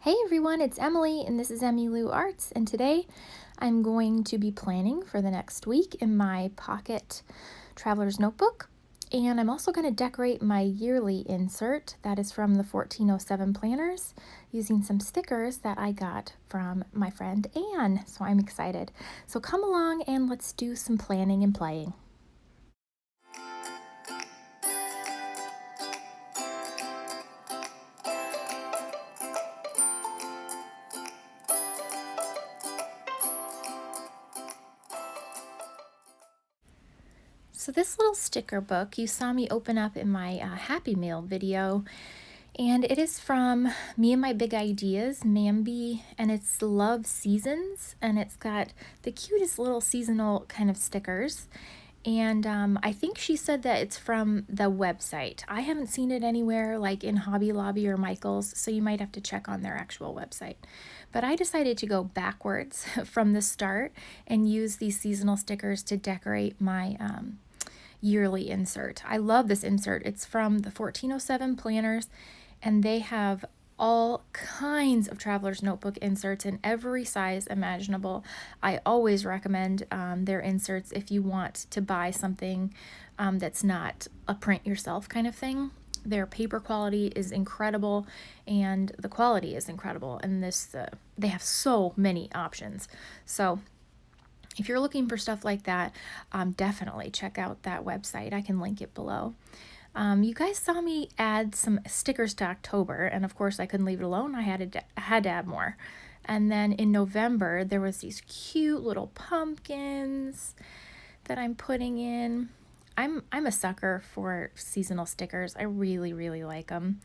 Hey everyone, it's Emily and this is Emmylou Arts, and today I'm going to be planning for the next week in my pocket traveler's notebook, and I'm also going to decorate my yearly insert that is from the 1407 planners using some stickers that I got from my friend Anne, so I'm excited. So come along and let's do some planning and playing. So this little sticker book you saw me open up in my Happy Meal video, and it is from Me and My Big Ideas, Mambi, and it's Love Seasons, and it's got the cutest little seasonal kind of stickers. And I think she said that it's from the website. I haven't seen it anywhere like in Hobby Lobby or Michael's, so you might have to check on their actual website. But I decided to go backwards from the start and use these seasonal stickers to decorate my yearly insert. I love this insert. It's from the 1407 planners, and they have all kinds of traveler's notebook inserts in every size imaginable. I always recommend their inserts if you want to buy something that's not a print yourself kind of thing. Their paper quality is incredible and the quality is incredible, and they have so many options. So if you're looking for stuff like that, definitely check out that website. I can link it below. You guys saw me add some stickers to October, and of course I couldn't leave it alone. I had to add more. And then in November, there was these cute little pumpkins that I'm putting in. I'm a sucker for seasonal stickers. I really, really like them.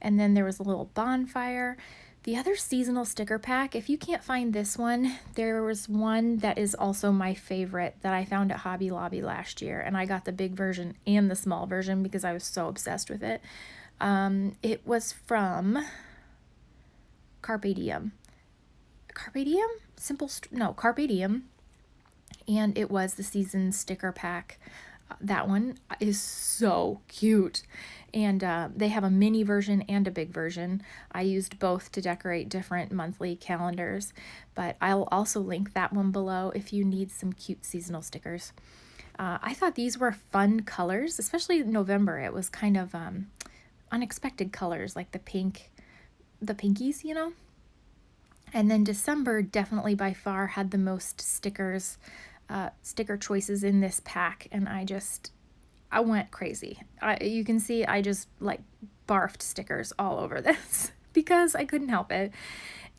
And then there was a little bonfire. The other seasonal sticker pack, if you can't find this one, there was one that is also my favorite that I found at Hobby Lobby last year, and I got the big version and the small version because I was so obsessed with it. It was from Carpe Diem. Carpe Diem? Carpe Diem. And it was the season sticker pack. That one is so cute. And they have a mini version and a big version. I used both to decorate different monthly calendars, but I'll also link that one below if you need some cute seasonal stickers. I thought these were fun colors, especially in November. It was kind of unexpected colors, like the pinkies, you know? And then December definitely by far had the most sticker choices in this pack, and I went crazy. You can see I just like barfed stickers all over this because I couldn't help it.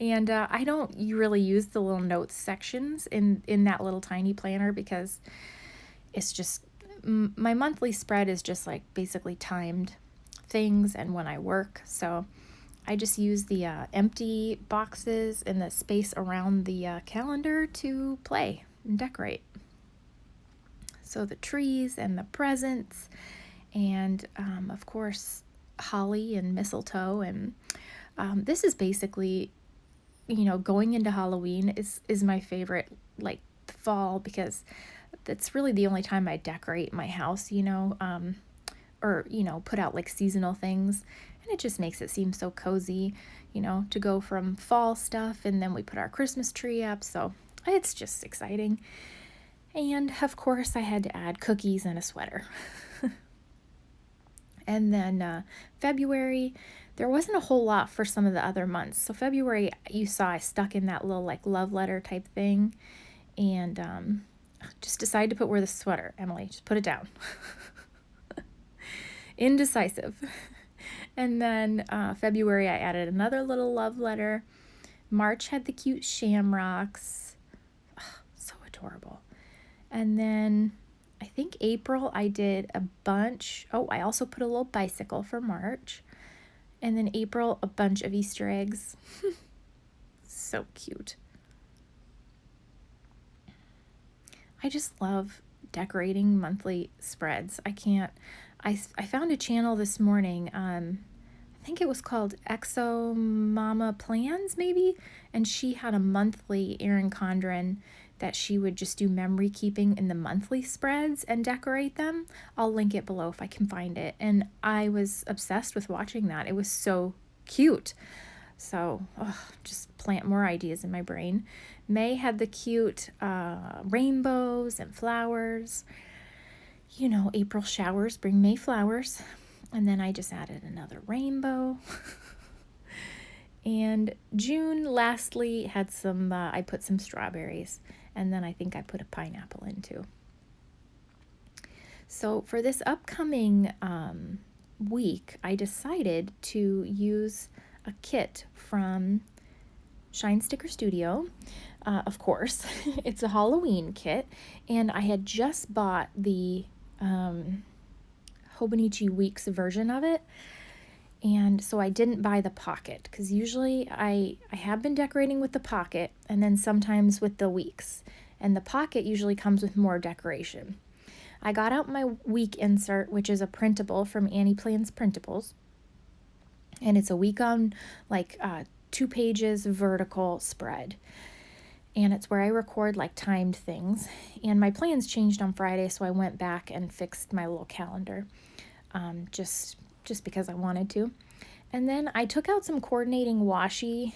And I don't really use the little notes sections in that little tiny planner because it's just, my monthly spread is just like basically timed things and when I work. So I just use the empty boxes and the space around the calendar to play and decorate. So the trees and the presents, and of course holly and mistletoe, and this is basically, going into Halloween is my favorite, like fall, because that's really the only time I decorate my house, or put out like seasonal things, and it just makes it seem so cozy, to go from fall stuff and then we put our Christmas tree up, so it's just exciting. And of course I had to add cookies and a sweater. And then February, there wasn't a whole lot for some of the other months. So February, you saw I stuck in that little like love letter type thing, and just decided to put where the sweater, Emily, just put it down. Indecisive. And then February, I added another little love letter. March had the cute shamrocks. Oh, so adorable. And then I think April I did a bunch. Oh, I also put a little bicycle for March. And then April, a bunch of Easter eggs. So cute. I just love decorating monthly spreads. I found a channel this morning. I think it was called xomamaplans maybe. And she had a monthly Erin Condren that she would just do memory keeping in the monthly spreads and decorate them. I'll link it below if I can find it. And I was obsessed with watching that. It was so cute. So just plant more ideas in my brain. May had the cute rainbows and flowers. You know, April showers bring May flowers. And then I just added another rainbow. And June, lastly, had some, I put some strawberries. And then I think I put a pineapple in too. So for this upcoming week, I decided to use a kit from Shine Sticker Studio. Of course, it's a Halloween kit. And I had just bought the Hobonichi Weeks version of it. And so I didn't buy the pocket because usually I have been decorating with the pocket and then sometimes with the weeks. And the pocket usually comes with more decoration. I got out my week insert, which is a printable from Annie Plans Printables. And it's a week on 2 pages vertical spread. And it's where I record like timed things. And my plans changed on Friday, so I went back and fixed my little calendar. Just because I wanted to. And then I took out some coordinating washi,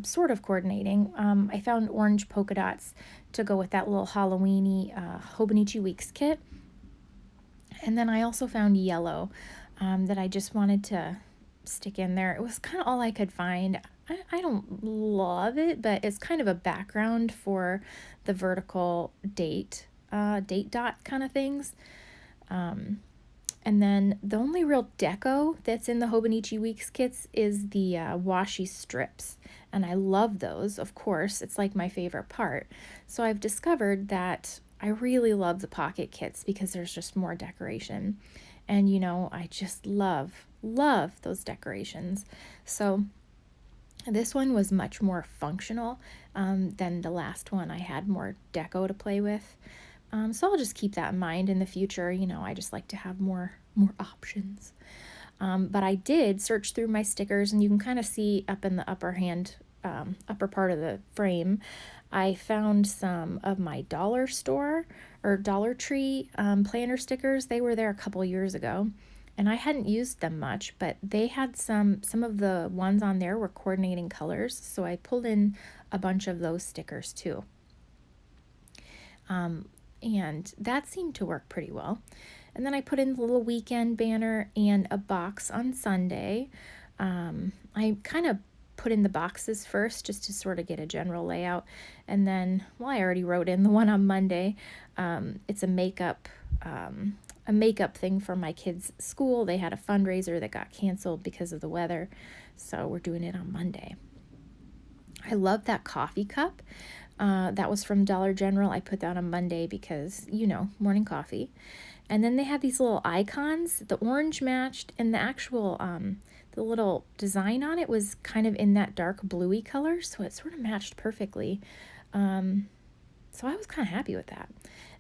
sort of coordinating. I found orange polka dots to go with that little Halloween-y Hobonichi Weeks kit. And then I also found yellow that I just wanted to stick in there. It was kind of all I could find. I don't love it, but it's kind of a background for the vertical date dot kind of things. And then the only real deco that's in the Hobonichi Weeks kits is the washi strips. And I love those, of course. It's like my favorite part. So I've discovered that I really love the pocket kits because there's just more decoration. And, you know, I just love those decorations. So this one was much more functional than the last one. I had more deco to play with. So I'll just keep that in mind in the future. You know, I just like to have more options. But I did search through my stickers, and you can kind of see up in the upper part of the frame, I found some of my dollar store or Dollar Tree planner stickers. They were there a couple years ago, and I hadn't used them much, but they had some of the ones on there were coordinating colors, so I pulled in a bunch of those stickers too. And that seemed to work pretty well. And then I put in the little weekend banner and a box on Sunday. I kind of put in the boxes first just to sort of get a general layout. And then, well, I already wrote in the one on Monday. It's a makeup thing for my kids' school. They had a fundraiser that got canceled because of the weather. So we're doing it on Monday. I love that coffee cup. That was from Dollar General. I put that on Monday because, you know, morning coffee. And then they had these little icons. The orange matched, and the actual, the little design on it was kind of in that dark bluey color, so it sort of matched perfectly. So I was kind of happy with that.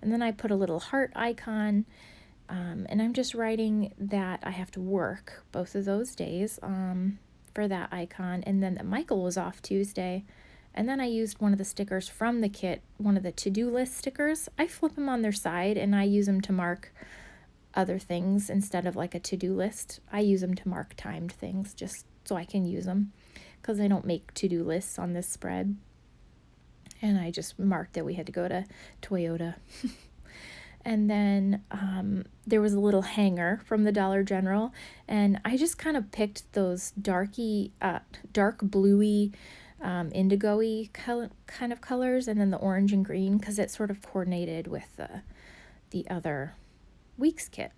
And then I put a little heart icon, and I'm just writing that I have to work both of those days for that icon, and then that Michael was off Tuesday. And then I used one of the stickers from the kit, one of the to-do list stickers. I flip them on their side and I use them to mark other things instead of like a to-do list. I use them to mark timed things just so I can use them because I don't make to-do lists on this spread. And I just marked that we had to go to Toyota. And then there was a little hanger from the Dollar General, and I just kind of picked those dark bluey, indigo-y kind of colors, and then the orange and green because it sort of coordinated with the other week's kit.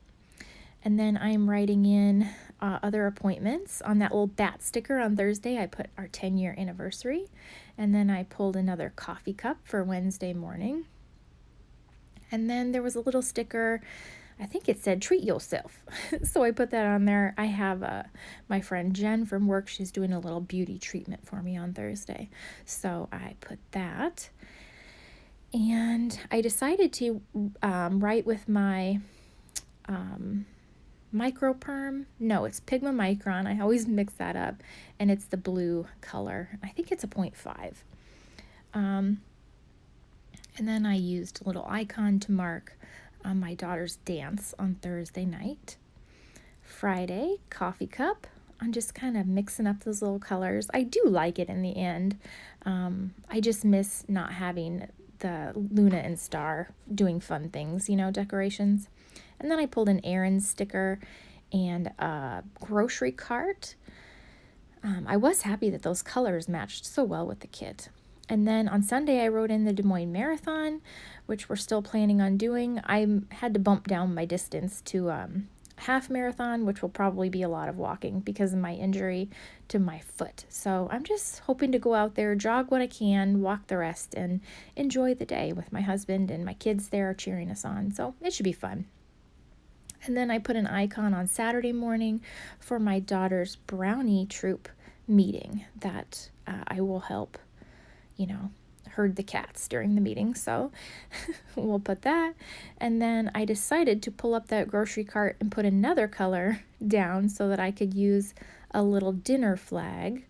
And then I'm writing in other appointments. On that little bat sticker on Thursday, I put our 10-year anniversary, and then I pulled another coffee cup for Wednesday morning. And then there was a little sticker, I think it said treat yourself. So I put that on there. I have my friend Jen from work. She's doing a little beauty treatment for me on Thursday. So I put that. And I decided to write with my Micro Perm. No, it's Pigma Micron. I always mix that up. And it's the blue color. I think it's a 0.5. And then I used a little icon to mark my daughter's dance on Thursday night. Friday, coffee cup. on just kind of mixing up those little colors. I do like it in the end. I just miss not having the Luna and Star doing fun things, decorations. And then I pulled an errand sticker and a grocery cart. I was happy that those colors matched so well with the kit. And then on Sunday, I wrote in the Des Moines Marathon, which we're still planning on doing. I had to bump down my distance to half marathon, which will probably be a lot of walking because of my injury to my foot. So I'm just hoping to go out there, jog what I can, walk the rest, and enjoy the day with my husband and my kids there cheering us on. So it should be fun. And then I put an icon on Saturday morning for my daughter's brownie troop meeting that I will help, herd the cats during the meeting. So we'll put that. And then I decided to pull up that grocery cart and put another color down so that I could use a little dinner flag.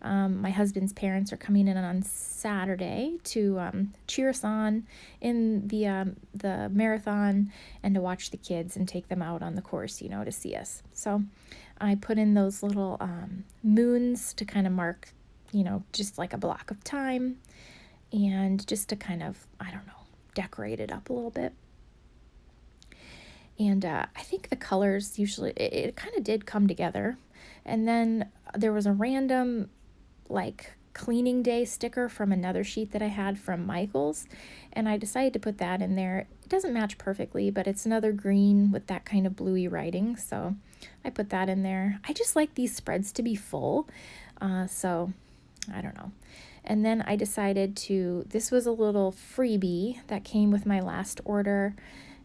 My husband's parents are coming in on Saturday to cheer us on in the marathon and to watch the kids and take them out on the course, to see us. So I put in those little moons to kind of mark, just like a block of time, and just to kind of, decorate it up a little bit. And I think the colors usually, it kind of did come together. And then there was a random cleaning day sticker from another sheet that I had from Michael's, and I decided to put that in there. It doesn't match perfectly, but it's another green with that kind of bluey writing, so I put that in there. I just like these spreads to be full, so I don't know. And then I decided this was a little freebie that came with my last order,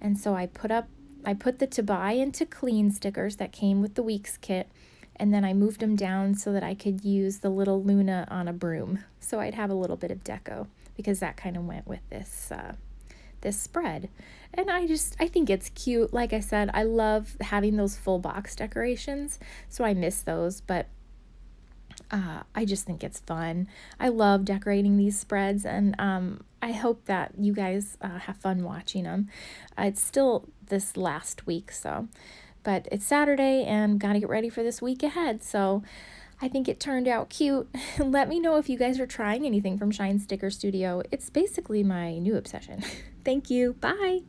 and so I put the to buy and to clean stickers that came with the week's kit, and then I moved them down so that I could use the little Luna on a broom. So I'd have a little bit of deco because that kind of went with this spread. And I think it's cute. Like I said, I love having those full box decorations, so I miss those, but I just think it's fun. I love decorating these spreads, and I hope that you guys have fun watching them. It's still this last week, but it's Saturday and got to get ready for this week ahead. So I think it turned out cute. Let me know if you guys are trying anything from Shine Sticker Studio. It's basically my new obsession. Thank you. Bye.